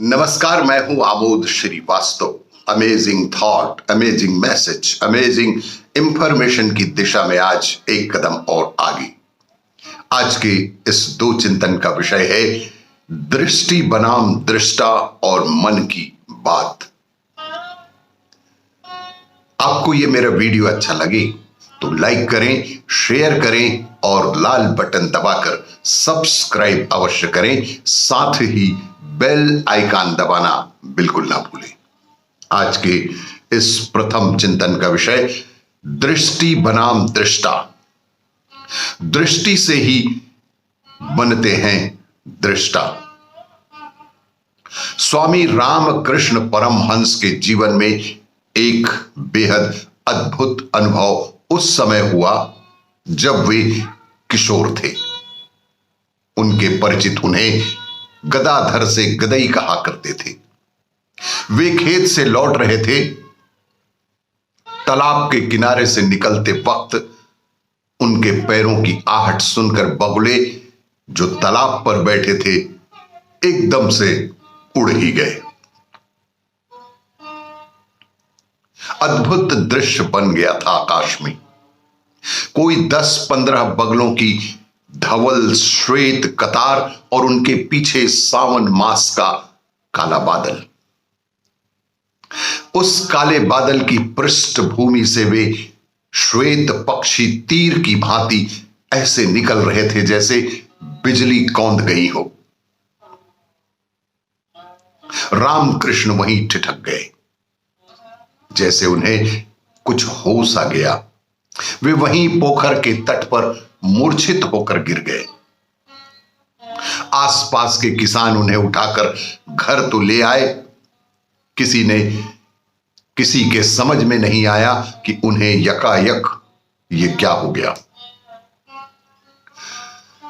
नमस्कार, मैं हूं Amod Srivastava. Amazing thought, amazing message, amazing information की दिशा में आज एक कदम और आगे। आज के इस दो चिंतन का विषय है दृष्टि बनाम दृष्टा और मन की बात। आपको ये मेरा वीडियो अच्छा लगे तो लाइक करें, शेयर करें और लाल बटन दबाकर सब्सक्राइब अवश्य करें। साथ ही बेल आइकन दबाना बिल्कुल ना भूलें। आज के इस प्रथम चिंतन का विषय दृष्टि बनाम दृष्टा। दृष्टि से ही बनते हैं दृष्टा। स्वामी रामकृष्ण परमहंस के जीवन में एक बेहद अद्भुत अनुभव उस समय हुआ जब वे किशोर थे। उनके परिचित उन्हें गदाधर से गदई कहा करते थे। वे खेत से लौट रहे थे। तालाब के किनारे से निकलते वक्त उनके पैरों की आहट सुनकर बगुले जो तालाब पर बैठे थे एकदम से उड़ ही गए। अद्भुत दृश्य बन गया था आकाश में। कोई 10-15 बगलों की धवल श्वेत कतार और उनके पीछे सावन मास का काला बादल। उस काले बादल की पृष्ठभूमि से वे श्वेत पक्षी तीर की भांति ऐसे निकल रहे थे जैसे बिजली कौंध गई हो। रामकृष्ण वहीं ठिठक गए, जैसे उन्हें कुछ होश आ गया। वे वहीं पोखर के तट पर मूर्छित होकर गिर गए। आसपास के किसान उन्हें उठाकर घर तो ले आए। किसी के समझ में नहीं आया कि उन्हें यकायक ये क्या हो गया।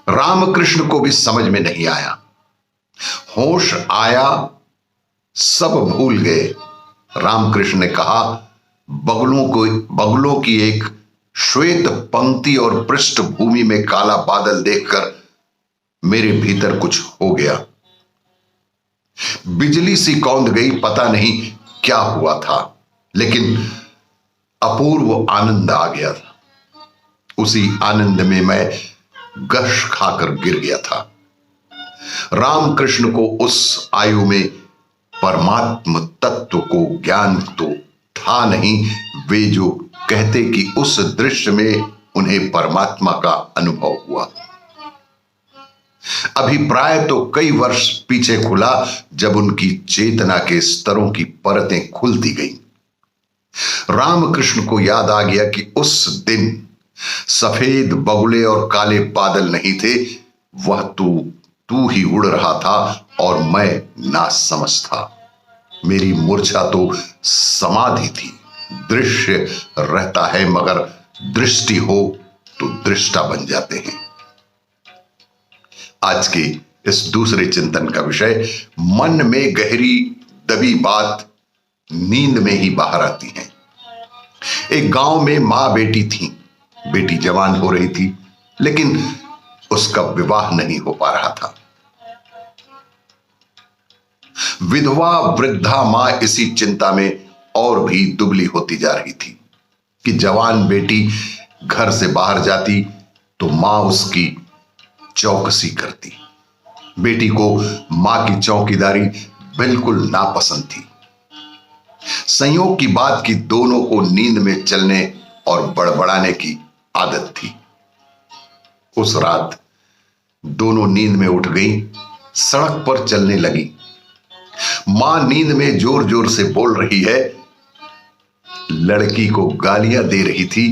रामकृष्ण को भी समझ में नहीं आया। होश आया, सब भूल गए। रामकृष्ण ने कहा, बगुलों की एक श्वेत पंक्ति और पृष्ठभूमि में काला बादल देखकर मेरे भीतर कुछ हो गया। बिजली सी कौंध गई। पता नहीं क्या हुआ था, लेकिन अपूर्व आनंद आ गया था। उसी आनंद में मैं गश खाकर गिर गया था। रामकृष्ण को उस आयु में परमात्म तत्व को ज्ञान तो था नहीं। वे जो कहते कि उस दृश्य में उन्हें परमात्मा का अनुभव हुआ। अभिप्राय तो कई वर्ष पीछे खुला जब उनकी चेतना के स्तरों की परतें खुलती गईं। रामकृष्ण को याद आ गया कि उस दिन सफेद बगुले और काले बादल नहीं थे। वह तू ही उड़ रहा था और मैं नासमझ था। मेरी मूर्छा तो समाधि थी। दृश्य रहता है मगर दृष्टि हो तो दृष्टा बन जाते हैं। आज के इस दूसरे चिंतन का विषय मन में गहरी दबी बात नींद में ही बाहर आती है। एक गांव में मां बेटी थी। बेटी जवान हो रही थी, लेकिन उसका विवाह नहीं हो पा रहा था। विधवा वृद्धा मां इसी चिंता में और भी दुबली होती जा रही थी कि जवान बेटी घर से बाहर जाती तो मां उसकी चौकसी करती। बेटी को मां की चौकीदारी बिल्कुल नापसंद थी। संयोग की बात कि दोनों को नींद में चलने और बड़बड़ाने की आदत थी। उस रात दोनों नींद में उठ गई, सड़क पर चलने लगी। मां नींद में जोर जोर से बोल रही है, लड़की को गालियां दे रही थी।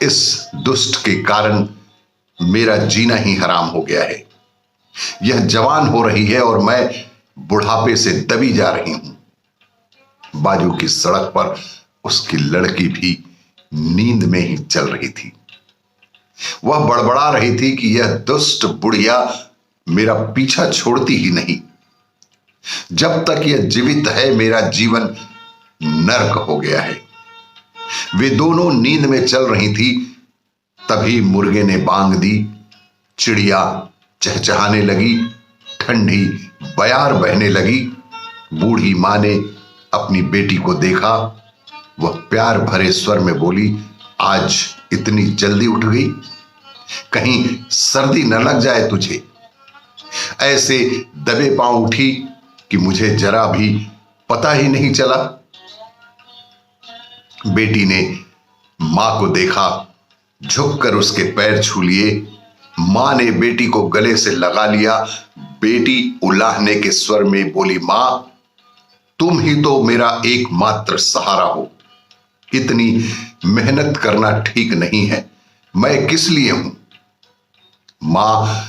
इस दुष्ट के कारण मेरा जीना ही हराम हो गया है। यह जवान हो रही है और मैं बुढ़ापे से दबी जा रही हूं। बाजू की सड़क पर उसकी लड़की भी नींद में ही चल रही थी। वह बड़बड़ा रही थी कि यह दुष्ट बुढ़िया मेरा पीछा छोड़ती ही नहीं। जब तक यह जीवित है मेरा जीवन नरक हो गया है। वे दोनों नींद में चल रही थी, तभी मुर्गे ने बांग दी। चिड़िया चहचहाने लगी, ठंडी बयार बहने लगी। बूढ़ी मां ने अपनी बेटी को देखा। वह प्यार भरे स्वर में बोली, आज इतनी जल्दी उठ गई, कहीं सर्दी न लग जाए तुझे। ऐसे दबे पांव उठी कि मुझे जरा भी पता ही नहीं चला। बेटी ने मां को देखा, झुककर उसके पैर छू लिए। मां ने बेटी को गले से लगा लिया। बेटी उलाहने के स्वर में बोली, मां, तुम ही तो मेरा एकमात्र सहारा हो। इतनी मेहनत करना ठीक नहीं है। मैं किस लिए हूं? मां,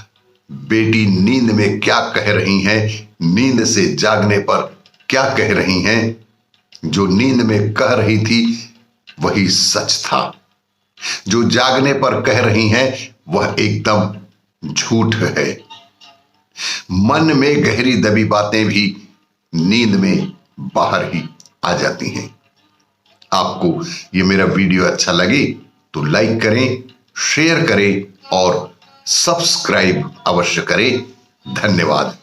बेटी नींद में क्या कह रही हैं, नींद से जागने पर क्या कह रही हैं? जो नींद में कह रही थी वही सच था। जो जागने पर कह रही हैं वह एकदम झूठ है। मन में गहरी दबी बातें भी नींद में बाहर ही आ जाती हैं। आपको ये मेरा वीडियो अच्छा लगे तो लाइक करें, शेयर करें और सब्सक्राइब अवश्य करें। धन्यवाद।